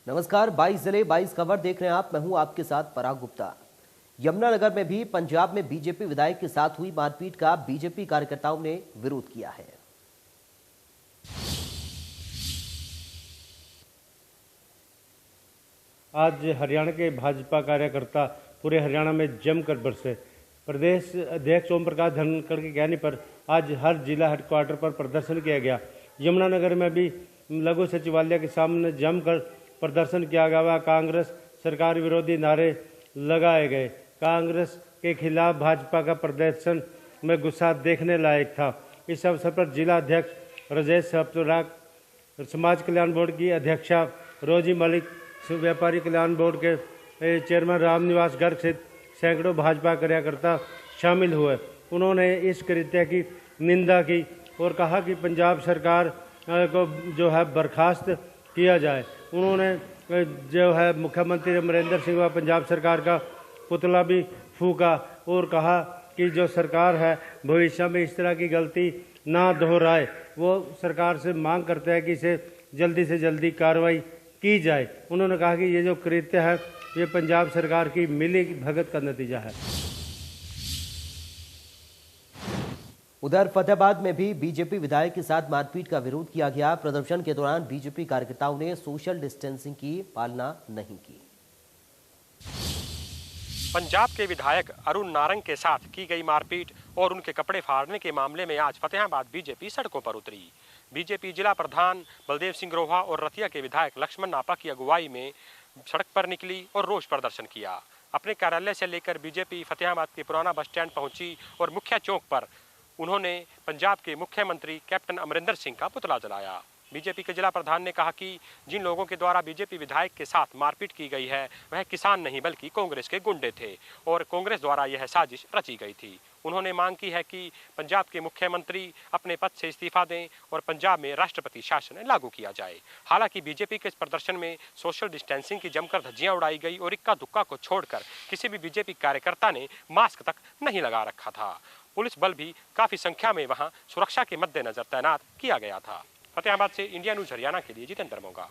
नमस्कार, 22 जिले 22 खबर देख रहे हैं आप। मैं हूं आपके साथ पराग गुप्ता। यमुनानगर में भी पंजाब में बीजेपी विधायक के साथ हुई मारपीट का बीजेपी कार्यकर्ताओं ने विरोध किया है। आज हरियाणा के भाजपा कार्यकर्ता पूरे हरियाणा में जमकर बरसे। प्रदेश अध्यक्ष ओम प्रकाश धनखड़ के कहने पर आज हर जिला हेडक्वार्टर पर प्रदर्शन किया गया। यमुनानगर में भी लघु सचिवालय के सामने जमकर प्रदर्शन किया गया। कांग्रेस सरकार विरोधी नारे लगाए गए। कांग्रेस के खिलाफ भाजपा का प्रदर्शन में गुस्सा देखने लायक था। इस अवसर पर जिला अध्यक्ष राजेश सप्तराग, समाज कल्याण बोर्ड की अध्यक्षा रोजी मलिक, व्यापारी कल्याण बोर्ड के चेयरमैन रामनिवास गर्ग सहित सैकड़ों भाजपा कार्यकर्ता शामिल हुए। उन्होंने इस कृत्य की निंदा की और कहा कि पंजाब सरकार को जो है बर्खास्त किया जाए। उन्होंने जो है मुख्यमंत्री अमरिंदर सिंह व पंजाब सरकार का पुतला भी फूंका और कहा कि जो सरकार है भविष्य में इस तरह की गलती ना दोहराए। वो सरकार से मांग करते हैं कि इसे जल्दी से जल्दी कार्रवाई की जाए। उन्होंने कहा कि ये जो कृत्य है ये पंजाब सरकार की मिली भगत का नतीजा है। उधर फतेहाबाद में भी बीजेपी विधायक के साथ मारपीट का विरोध किया गया। प्रदर्शन के दौरान बीजेपी कार्यकर्ताओं ने सोशल डिस्टेंसिंग की पालना नहीं की। पंजाब के विधायक अरुण नारंग के साथ की गई मारपीट और उनके कपड़े फाड़ने के मामले में आज फतेहाबाद बीजेपी सड़कों पर उतरी। बीजेपी जिला प्रधान बलदेव सिंह ग्रोहा और रतिया के विधायक लक्ष्मण नापा की अगुवाई में सड़क पर निकली और रोष प्रदर्शन किया। अपने कार्यालय से लेकर बीजेपी फतेहाबाद के पुराना बस स्टैंड पहुंची और मुख्य चौक पर उन्होंने पंजाब के मुख्यमंत्री कैप्टन अमरिंदर सिंह का पुतला जलाया। बीजेपी के जिला प्रधान ने कहा कि जिन लोगों के द्वारा बीजेपी विधायक के साथ मारपीट की गई है वह किसान नहीं बल्कि कांग्रेस के गुंडे थे और कांग्रेस द्वारा यह साजिश रची गई थी। उन्होंने मांग की है कि पंजाब के मुख्यमंत्री अपने पद से इस्तीफा दें और पंजाब में राष्ट्रपति शासन लागू किया जाए। हालांकि बीजेपी के इस प्रदर्शन में सोशल डिस्टेंसिंग की जमकर धज्जियां उड़ाई गई और इक्का दुक्का को छोड़कर किसी भी बीजेपी कार्यकर्ता ने मास्क तक नहीं लगा रखा था। पुलिस बल भी काफी संख्या में वहां सुरक्षा के मद्देनजर तैनात किया गया था। फतेहाबाद से इंडिया न्यूज हरियाणा के लिए जितेंद्र मोगा।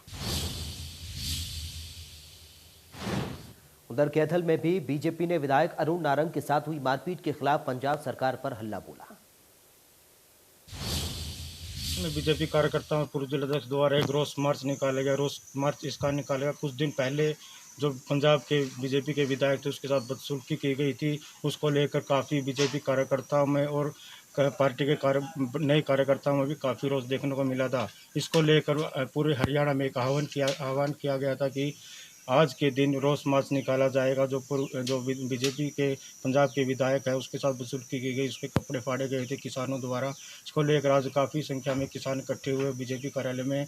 उधर कैथल में भी बीजेपी ने विधायक अरुण नारंग के साथ हुई मारपीट के खिलाफ पंजाब सरकार पर हल्ला बोला। बीजेपी कार्यकर्ताओं पूर्व जिलाध्यक्ष द्वारा एक रोष मार्च निकाला गया। रोष मार्च इसका निकाला गया कुछ दिन पहले जो पंजाब के बीजेपी के विधायक थे उसके साथ बदसलूकी की गई थी। उसको लेकर काफ़ी बीजेपी कार्यकर्ताओं में और पार्टी के नए कार्यकर्ताओं में भी काफ़ी रोष देखने को मिला था। इसको लेकर पूरे हरियाणा में एक आह्वान किया गया था कि आज के दिन रोष मार्च निकाला जाएगा। जो बीजेपी के पंजाब के विधायक है उसके साथ बदसलूकी की गई, उसके कपड़े फाड़े गए थे किसानों द्वारा। इसको लेकर आज काफ़ी संख्या में किसान इकट्ठे हुए। बीजेपी कार्यालय में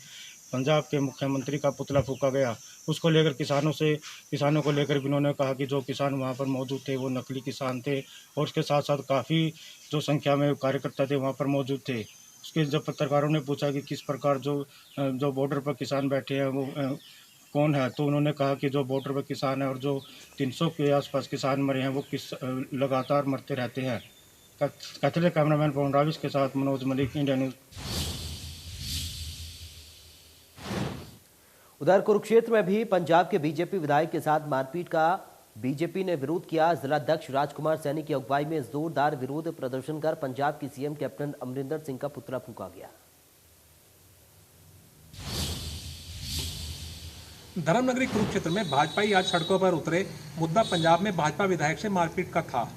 पंजाब के मुख्यमंत्री का पुतला फूंका गया। उसको लेकर किसानों को लेकर भी उन्होंने कहा कि जो किसान वहाँ पर मौजूद थे वो नकली किसान थे और उसके साथ साथ काफ़ी जो संख्या में कार्यकर्ता थे वहाँ पर मौजूद थे। उसके जब पत्रकारों ने पूछा कि किस प्रकार जो बॉर्डर पर किसान बैठे हैं वो कौन है, तो उन्होंने कहा कि जो बॉर्डर पर किसान है और जो 300 के आसपास किसान मरे हैं वो लगातार मरते रहते हैं। कैथल कैमरामैन पवन राविश के साथ मनोज मलिक, इंडिया न्यूज। उधर कुरुक्षेत्र में भी पंजाब के बीजेपी विधायक के साथ मारपीट का बीजेपी ने विरोध किया। जिलाध्यक्ष राजकुमार सैनी की अगुवाई में जोरदार विरोध प्रदर्शन कर पंजाब के सीएम कैप्टन अमरिंदर सिंह का पुतला फूंका गया। धर्मनगरी कुरुक्षेत्र में भाजपाई आज सड़कों पर उतरे। मुद्दा पंजाब में भाजपा विधायक से मारपीट का था।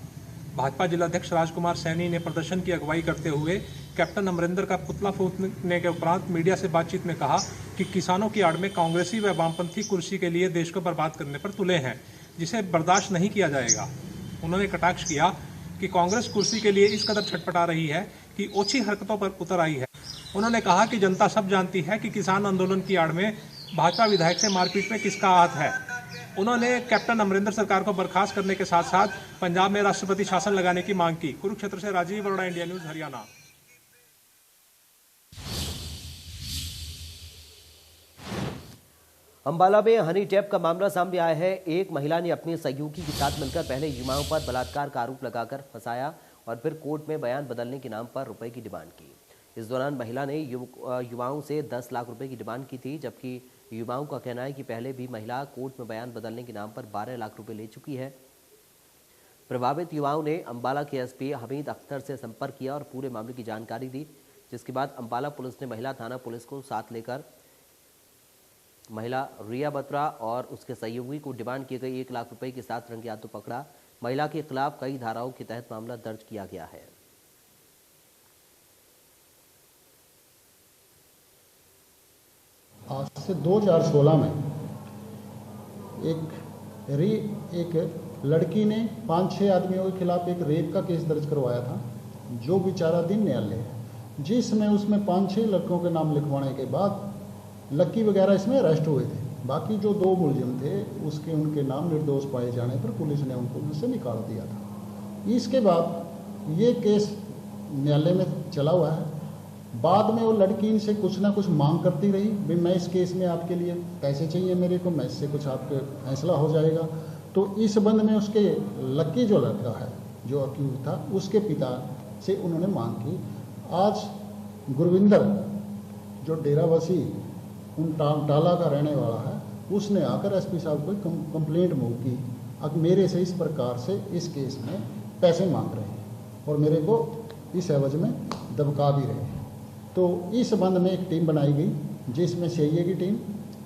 भाजपा जिलाध्यक्ष राजकुमार सैनी ने प्रदर्शन की अगुवाई करते हुए कैप्टन अमरिंदर का पुतला फूंकने के उपरांत मीडिया से बातचीत में कहा कि किसानों की आड़ में कांग्रेसी व वामपंथी कुर्सी के लिए देश को बर्बाद करने पर तुले हैं, जिसे बर्दाश्त नहीं किया जाएगा। उन्होंने कटाक्ष किया कि कांग्रेस कुर्सी के लिए इस कदर छटपटा रही है कि ओछी हरकतों पर उतर आई है। उन्होंने कहा कि जनता सब जानती है कि किसान आंदोलन की आड़ में भाजपा विधायक से मारपीट में किसका हाथ है। उन्होंने कैप्टन अमरिंदर सरकार को बर्खास्त करने के साथ साथ पंजाब में राष्ट्रपति शासन लगाने की मांग की। कुरुक्षेत्र से राजीव अरोड़ा, इंडिया न्यूज हरियाणा। अंबाला में हनी ट्रैप का मामला सामने आया है। एक महिला ने अपने सहयोगी के साथ मिलकर पहले युवाओं पर बलात्कार का आरोप लगाकर फंसाया और फिर कोर्ट में बयान बदलने के नाम पर रुपए की डिमांड की। इस दौरान महिला ने युवाओं से 10 लाख रुपए की डिमांड की थी, जबकि युवाओं का कहना है कि पहले भी महिला कोर्ट में बयान बदलने के नाम पर 12 लाख रुपए ले चुकी है। प्रभावित युवाओं ने अंबाला के एसपी हमीद अख्तर से संपर्क किया और पूरे मामले की जानकारी दी, जिसके बाद अंबाला पुलिस ने महिला थाना पुलिस को साथ लेकर महिला रिया बत्रा और उसके सहयोगी को डिमांड किए गए 1 लाख रुपए के साथ रंगे हाथों पकड़ा। महिला के खिलाफ कई धाराओं के तहत मामला दर्ज किया गया है। आज से 2016 में एक लड़की ने 5-6 आदमियों के खिलाफ एक रेप का केस दर्ज करवाया था, जो विचाराधीन न्यायालय है, जिसमें उसमें 5-6 लड़कों के नाम लिखवाने के बाद लक्की वगैरह इसमें अरेस्ट हुए थे। बाकी जो 2 मुलजिम थे उनके नाम निर्दोष पाए जाने पर पुलिस ने उनको उससे निकाल दिया था। इसके बाद ये केस न्यायालय में चला हुआ है। बाद में वो लड़की इनसे कुछ ना कुछ मांग करती रही, भाई मैं इस केस में आपके लिए पैसे चाहिए मेरे को, मैं इससे कुछ आपके फैसला हो जाएगा। तो इस संबंध में उसके लक्की जो लड़का है जो अक्यूज था, उसके पिता से उन्होंने मांग की। आज गुरविंदर जो डेरावासी उन टाला का रहने वाला है, उसने आकर एसपी साहब को कंप्लेंट मूव की, अब मेरे से इस प्रकार से इस केस में पैसे मांग रहे हैं और मेरे को इस एवज में दबका भी रहे हैं। तो इस संबंध में एक टीम बनाई गई, जिसमें सीआईए की टीम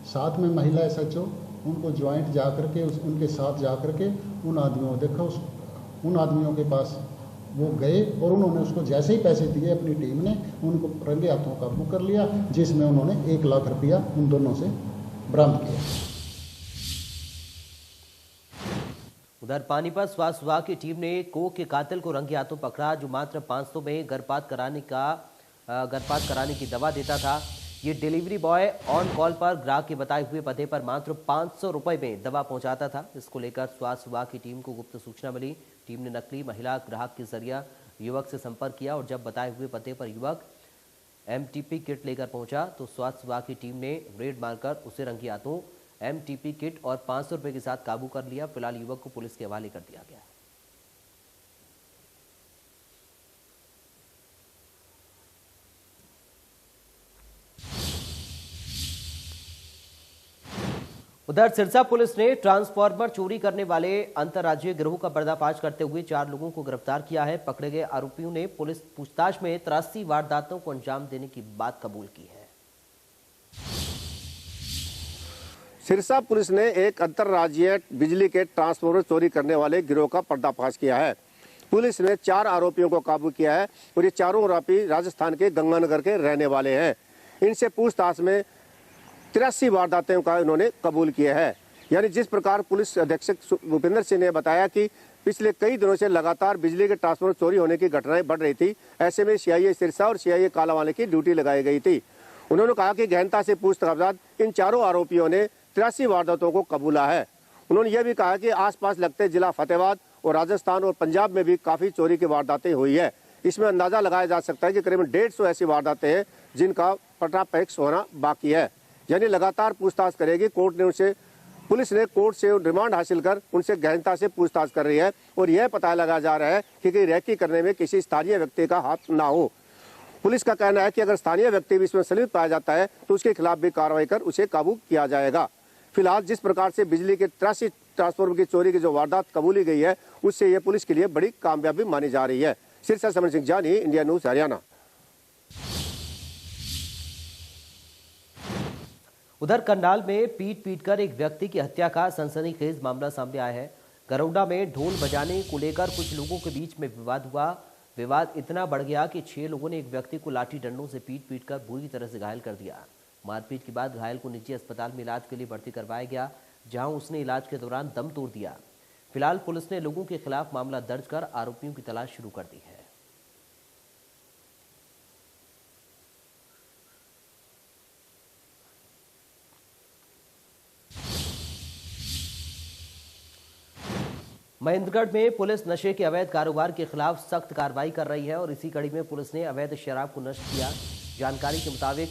साथ में महिला एसएचओ उनको ज्वाइंट जा करके उनके साथ जा करके उन आदमियों के पास वो गए और उन्होंने उसको जैसे ही पैसे दिए अपनी टीम ने उनको रंगे हाथों काबू कर लिया, जिसमें उन्होंने 1 लाख रुपया उन दोनों से बरामद किया। उधर पानीपत स्वास्थ्य विभाग की टीम ने कोख के कातिल को रंगे हाथों पकड़ा, जो मात्र 500 में गर्भपात कराने की दवा देता था। ये डिलीवरी बॉय ऑन कॉल पर ग्राहक के बताए हुए पते पर मात्र 500 रुपए में दवा पहुंचाता था। इसको लेकर स्वास्थ्य विभाग की टीम को गुप्त सूचना मिली। टीम ने नकली महिला ग्राहक के जरिए युवक से संपर्क किया और जब बताए हुए पते पर युवक एमटीपी किट लेकर पहुंचा तो स्वास्थ्य विभाग की टीम ने रेड मारकर उसे रंगे हाथों एमटीपी किट और 500 रुपए के साथ काबू कर लिया। फिलहाल युवक को पुलिस के हवाले कर दिया गया है। उधर सिरसा पुलिस ने ट्रांसफार्मर चोरी करने वाले अंतर्राज्यीय गिरोह का पर्दाफाश करते हुए 4 लोगों को गिरफ्तार किया है। पकड़े गए आरोपियों ने पुलिस पूछताछ में 83 वारदातों को अंजाम देने की बात कबूल की है। सिरसा पुलिस ने एक अंतर्राज्यीय बिजली के ट्रांसफार्मर चोरी करने वाले गिरोह का पर्दाफाश किया है। पुलिस ने 4 आरोपियों को काबू किया है और ये चारों आरोपी राजस्थान के गंगानगर के रहने वाले हैं। इनसे पूछताछ में 83 वारदातों का इन्होंने कबूल किया है। यानी जिस प्रकार पुलिस अधीक्षक भूपेंद्र सिंह ने बताया कि पिछले कई दिनों से लगातार बिजली के ट्रांसफार्मर चोरी होने की घटनाएं बढ़ रही थी, ऐसे में सीआईए सिरसा और सीआईए कालावानी की ड्यूटी लगाई गई थी। उन्होंने कहा कि गहनता से पूछताछ के बाद इन चारों आरोपियों ने 83 वारदातों को कबूला है। उन्होंने यह भी कहा कि आसपास लगते जिला फतेहाबाद और राजस्थान और पंजाब में भी काफी चोरी की वारदातें हुई है। इसमें अंदाजा लगाया जा सकता है कि करीबन 150 ऐसी वारदातें हैं जिनका पर्दाफाश होना बाकी है। यानी लगातार पूछताछ करेगी। पुलिस ने कोर्ट से रिमांड हासिल कर उनसे गहनता से पूछताछ कर रही है और यह पता लगाया जा रहा है कि रेकी करने में किसी स्थानीय व्यक्ति का हाथ ना हो। पुलिस का कहना है कि अगर स्थानीय व्यक्ति भी इसमें संलिप्त पाया जाता है तो उसके खिलाफ भी कार्रवाई कर उसे काबू किया जाएगा। फिलहाल जिस प्रकार से बिजली के 83 ट्रांसफार्मर की चोरी की जो वारदात कबूली गई है, उससे यह पुलिस के लिए बड़ी कामयाबी मानी जा रही है। सिरसा समर सिंह जानी, इंडिया न्यूज हरियाणा। उधर करनाल में पीट-पीटकर एक व्यक्ति की हत्या का सनसनीखेज मामला सामने आया है। गरौडा में ढोल बजाने को लेकर कुछ लोगों के बीच में विवाद हुआ। विवाद इतना बढ़ गया कि 6 लोगों ने एक व्यक्ति को लाठी डंडों से पीट-पीटकर बुरी तरह से घायल कर दिया। मारपीट के बाद घायल को निजी अस्पताल में इलाज के लिए भर्ती करवाया गया, जहां उसने इलाज के दौरान दम तोड़ दिया। फिलहाल पुलिस ने लोगों के खिलाफ मामला दर्ज कर आरोपियों की तलाश शुरू कर दी है। महेंद्रगढ़ में पुलिस नशे के अवैध कारोबार के खिलाफ सख्त कार्रवाई कर रही है और इसी कड़ी में पुलिस ने अवैध शराब को नष्ट किया। जानकारी के मुताबिक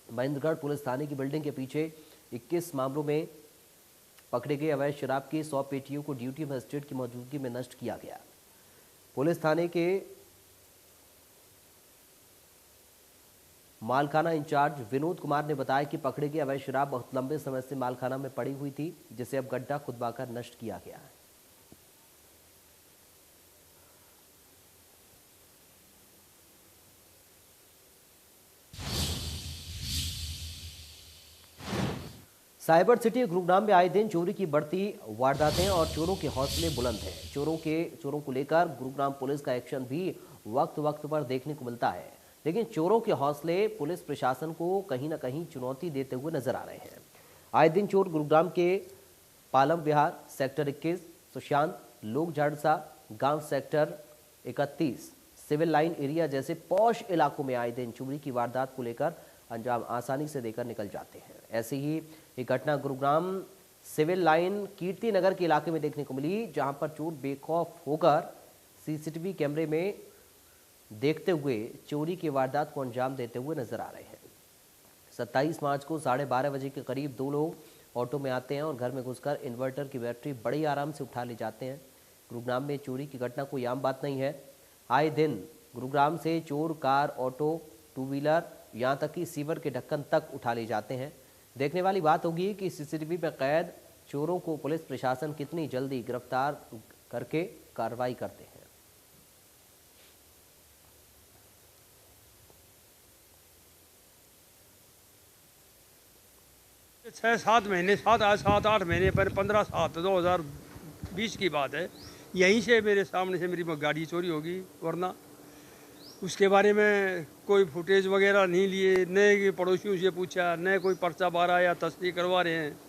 महेंद्रगढ़ पुलिस थाने की बिल्डिंग के पीछे 21 मामलों में पकड़े गए अवैध शराब की 100 पेटियों को ड्यूटी मजिस्ट्रेट की मौजूदगी में नष्ट किया गया। पुलिस थाने के मालखाना इंचार्ज विनोद कुमार ने बताया कि पकड़ी गई अवैध शराब बहुत लंबे समय से मालखाना में पड़ी हुई थी, जिसे अब गड्ढा खुदवाकर नष्ट किया गया है। साइबर सिटी गुरुग्राम में आए दिन चोरी की बढ़ती वारदातें और चोरों के हौसले बुलंद हैं। चोरों को लेकर गुरुग्राम पुलिस का एक्शन भी वक्त वक्त पर देखने को मिलता है, लेकिन चोरों के हौसले पुलिस प्रशासन को कहीं न कहीं चुनौती देते हुए नजर आ रहे हैं। आए दिन चोर गुरुग्राम के पालम विहार सेक्टर 21, सुशांत लोक झाड़सा गांव सेक्टर 31, सिविल लाइन एरिया जैसे पॉश इलाकों में आए दिन चोरी की वारदात को लेकर अंजाम आसानी से देकर निकल जाते हैं। ऐसे ही एक घटना गुरुग्राम सिविल लाइन कीर्ति नगर के इलाके में देखने को मिली, जहां पर चोर बेखौफ होकर सीसीटीवी कैमरे में देखते हुए चोरी की वारदात को अंजाम देते हुए नजर आ रहे हैं। 27 मार्च को 12:30 बजे के करीब दो लोग ऑटो में आते हैं और घर में घुसकर इन्वर्टर की बैटरी बड़ी आराम से उठा ले जाते हैं। गुरुग्राम में चोरी की घटना कोई आम बात नहीं है। आए दिन गुरुग्राम से चोर कार, ऑटो, टू व्हीलर, यहाँ तक कि सीवर के ढक्कन तक उठा ले जाते हैं। देखने वाली बात होगी कि सीसीटीवी पर कैद चोरों को पुलिस प्रशासन कितनी जल्दी गिरफ्तार करके कार्रवाई करते हैं। 6-7 महीने 7-8 महीने पर 15/7/2020 की बात है, यहीं से मेरे सामने से मेरी गाड़ी चोरी होगी। वरना उसके बारे में कोई फुटेज वगैरह नहीं लिए, न पड़ोसियों से पूछा, न कोई पर्चा बारा या तस्दीक करवा रहे हैं।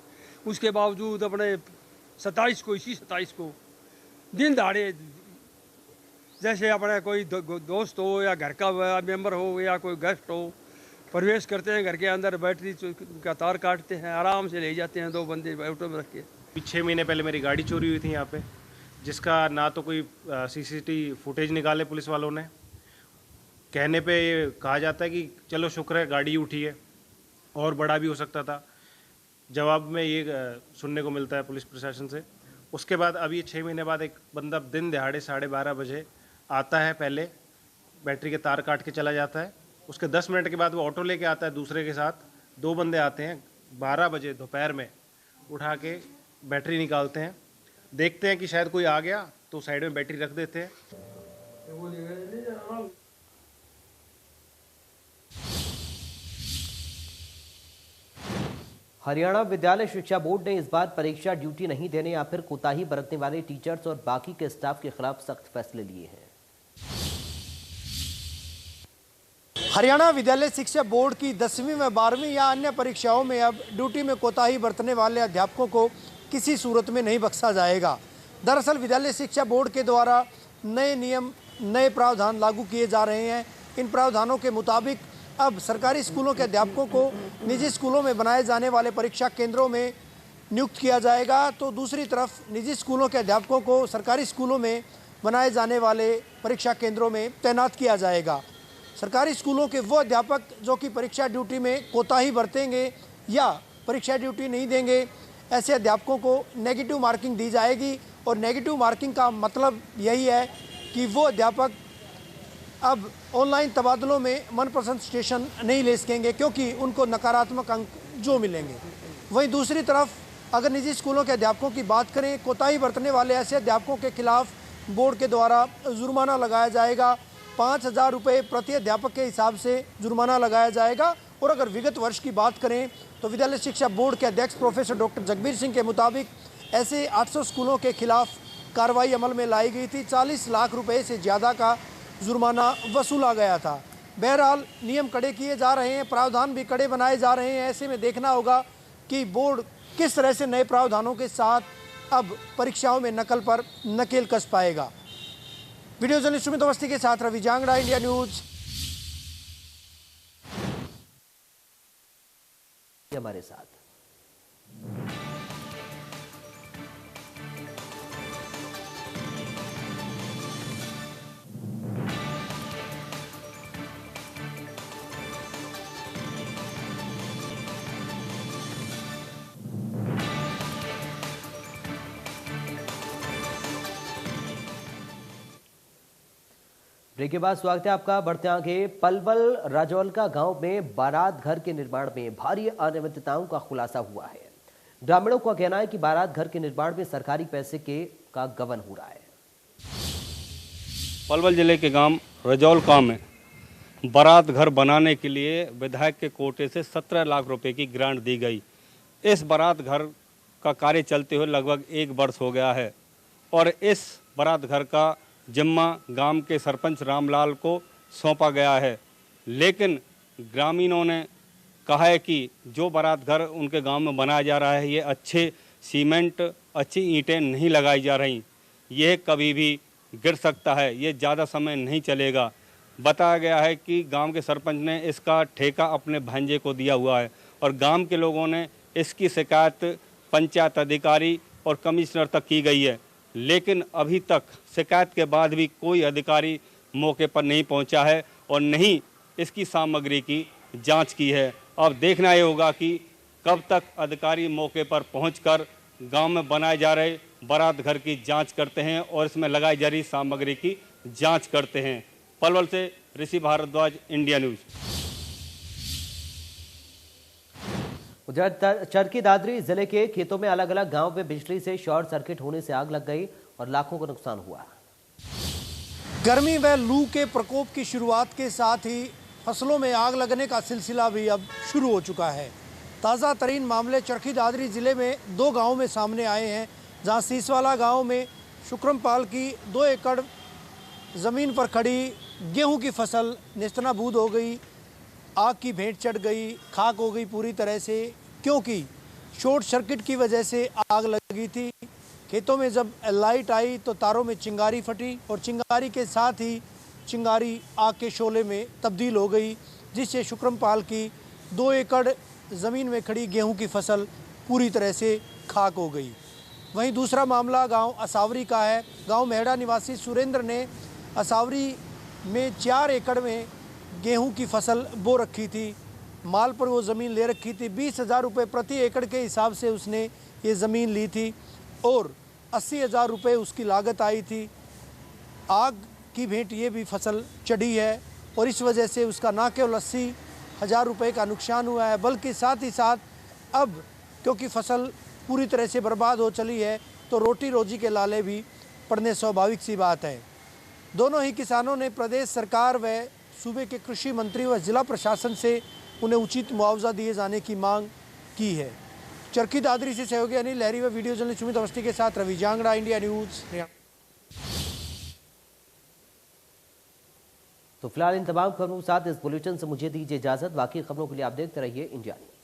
उसके बावजूद अपने 27 को दिन दहाड़े जैसे अपने कोई दोस्त हो या घर का मेंबर हो या कोई गेस्ट हो, प्रवेश करते हैं घर के अंदर, बैटरी का तार काटते हैं, आराम से ले जाते हैं 2 बंदे ऑटो में रख के। 6 महीने पहले मेरी गाड़ी चोरी हुई थी यहाँ पे, जिसका ना तो कोई सीसीटीवी फुटेज निकाले पुलिस वालों ने। कहने पे ये कहा जाता है कि चलो शुक्र है गाड़ी उठी है, और बड़ा भी हो सकता था। जवाब में ये सुनने को मिलता है पुलिस प्रशासन से। उसके बाद अब ये 6 महीने बाद एक बंदा दिन दिहाड़े 12:30 बजे आता है, पहले बैटरी के तार काट के चला जाता है। उसके 10 मिनट के बाद वो ऑटो लेके आता है दूसरे के साथ। 2 बंदे आते हैं 12 बजे दोपहर में, उठा के बैटरी निकालते हैं, देखते हैं कि शायद कोई आ गया तो साइड में बैटरी रख देते हैं। हरियाणा विद्यालय शिक्षा बोर्ड ने इस बार परीक्षा ड्यूटी नहीं देने या फिर कोताही बरतने वाले टीचर्स और बाकी के स्टाफ के खिलाफ सख्त फैसले लिए हैं। हरियाणा विद्यालय शिक्षा बोर्ड की 10वीं व 12वीं या अन्य परीक्षाओं में अब ड्यूटी में कोताही बरतने वाले अध्यापकों को किसी सूरत में नहीं बख्शा जाएगा। दरअसल विद्यालय शिक्षा बोर्ड के द्वारा नए नियम, नए प्रावधान लागू किए जा रहे हैं। इन प्रावधानों के मुताबिक अब सरकारी स्कूलों के अध्यापकों को निजी स्कूलों में बनाए जाने वाले परीक्षा केंद्रों में नियुक्त किया जाएगा, तो दूसरी तरफ निजी स्कूलों के अध्यापकों को सरकारी स्कूलों में बनाए जाने वाले परीक्षा केंद्रों में तैनात किया जाएगा। सरकारी स्कूलों के वो अध्यापक जो कि परीक्षा ड्यूटी में कोताही बरतेंगे या परीक्षा ड्यूटी नहीं देंगे, ऐसे अध्यापकों को नेगेटिव मार्किंग दी जाएगी। और नेगेटिव मार्किंग का मतलब यही है कि वो अध्यापक अब ऑनलाइन तबादलों में मनपसंद स्टेशन नहीं ले सकेंगे, क्योंकि उनको नकारात्मक अंक जो मिलेंगे। वहीं दूसरी तरफ अगर निजी स्कूलों के अध्यापकों की बात करें, कोताही बरतने वाले ऐसे अध्यापकों के खिलाफ बोर्ड के द्वारा जुर्माना लगाया जाएगा। 5,000 रुपये प्रति अध्यापक के हिसाब से जुर्माना लगाया जाएगा। और अगर विगत वर्ष की बात करें तो विद्यालय शिक्षा बोर्ड के अध्यक्ष प्रोफेसर डॉक्टर जगबीर सिंह के मुताबिक ऐसे 800 स्कूलों के खिलाफ कार्रवाई अमल में लाई गई थी। 40 लाख रुपए से ज़्यादा का जुर्माना वसूला गया था। बहरहाल नियम कड़े किए जा रहे हैं, प्रावधान भी कड़े बनाए जा रहे हैं। ऐसे में देखना होगा कि बोर्ड किस तरह से नए प्रावधानों के साथ अब परीक्षाओं में नकल पर नकेल कस पाएगा। वीडियो जर्नलिस्ट सुमित अवस्थी के साथ रवि जांगड़ा, इंडिया न्यूज। हमारे साथ ब्रेक के बाद स्वागत है आपका। बढ़ते आगे, पलवल राजौलका गांव में बारात घर के निर्माण में भारी अनियमितताओं का खुलासा हुआ है। ग्रामीणों का कहना है कि बारात घर के निर्माण में सरकारी पैसे का गबन हो रहा है। पलवल जिले के गांव राजौलका में बारात घर बनाने के लिए विधायक के कोटे से 17 लाख रुपए की ग्रांट दी गई। इस बारात घर का कार्य चलते हुए लगभग 1 वर्ष हो गया है और इस बारात घर का जिम्मा गांव के सरपंच रामलाल को सौंपा गया है, लेकिन ग्रामीणों ने कहा है कि जो बारात घर उनके गांव में बनाया जा रहा है ये अच्छे सीमेंट, अच्छी ईंटें नहीं लगाई जा रही। यह कभी भी गिर सकता है, ये ज़्यादा समय नहीं चलेगा। बताया गया है कि गांव के सरपंच ने इसका ठेका अपने भांजे को दिया हुआ है और गांव के लोगों ने इसकी शिकायत पंचायत अधिकारी और कमिश्नर तक की गई है, लेकिन अभी तक शिकायत के बाद भी कोई अधिकारी मौके पर नहीं पहुंचा है और नहीं इसकी सामग्री की जांच की है। अब देखना ये होगा कि कब तक अधिकारी मौके पर पहुंचकर गांव में बनाए जा रहे बारात घर की जांच करते हैं और इसमें लगाई जा रही सामग्री की जांच करते हैं। पलवल से ऋषि भारद्वाज, इंडिया न्यूज। उधर चरखी दादरी जिले के खेतों में अलग अलग गांव में बिजली से शॉर्ट सर्किट होने से आग लग गई और लाखों का नुकसान हुआ। गर्मी व लू के प्रकोप की शुरुआत के साथ ही फसलों में आग लगने का सिलसिला भी अब शुरू हो चुका है। ताज़ा तरीन मामले चरखी दादरी जिले में 2 गांवों में सामने आए हैं, जहां सीसवाला गांव में शुक्रमपाल की 2 एकड़ ज़मीन पर खड़ी गेहूं की फसल नेस्तनाबूद हो गई। आग की भेंट चढ़ गई, खाक हो गई पूरी तरह से, क्योंकि शॉर्ट सर्किट की वजह से आग लगी थी। खेतों में जब लाइट आई तो तारों में चिंगारी फटी और चिंगारी के साथ ही चिंगारी आग के शोले में तब्दील हो गई, जिससे शुक्रमपाल की 2 एकड़ ज़मीन में खड़ी गेहूं की फसल पूरी तरह से खाक हो गई। वहीं दूसरा मामला गांव असावरी का है। गांव मेहड़ा निवासी सुरेंद्र ने असावरी में 4 एकड़ में गेहूं की फसल बो रखी थी। माल पर वो ज़मीन ले रखी थी। 20,000 रुपये प्रति एकड़ के हिसाब से उसने ये ज़मीन ली थी और 80,000 रुपये उसकी लागत आई थी। आग की भेंट ये भी फसल चढ़ी है और इस वजह से उसका ना केवल 80,000 रुपये का नुकसान हुआ है, बल्कि साथ ही साथ अब क्योंकि फसल पूरी तरह से बर्बाद हो चली है तो रोटी रोजी के लाले भी पड़ने स्वाभाविक सी बात है। दोनों ही किसानों ने प्रदेश सरकार व सूबे के कृषि मंत्री व जिला प्रशासन से उन्हें उचित मुआवजा दिए जाने की मांग की है। चरखी दादरी से सहयोगी अनिल लहरी व वीडियो जर्नलिस्ट सुमित अवस्थी के साथ रवि जांगड़ा, इंडिया न्यूज। तो फिलहाल इन तमाम खबरों के साथ इस बुलेटिन से मुझे दीजिए इजाजत। बाकी खबरों के लिए आप देखते रहिए इंडिया न्यूज।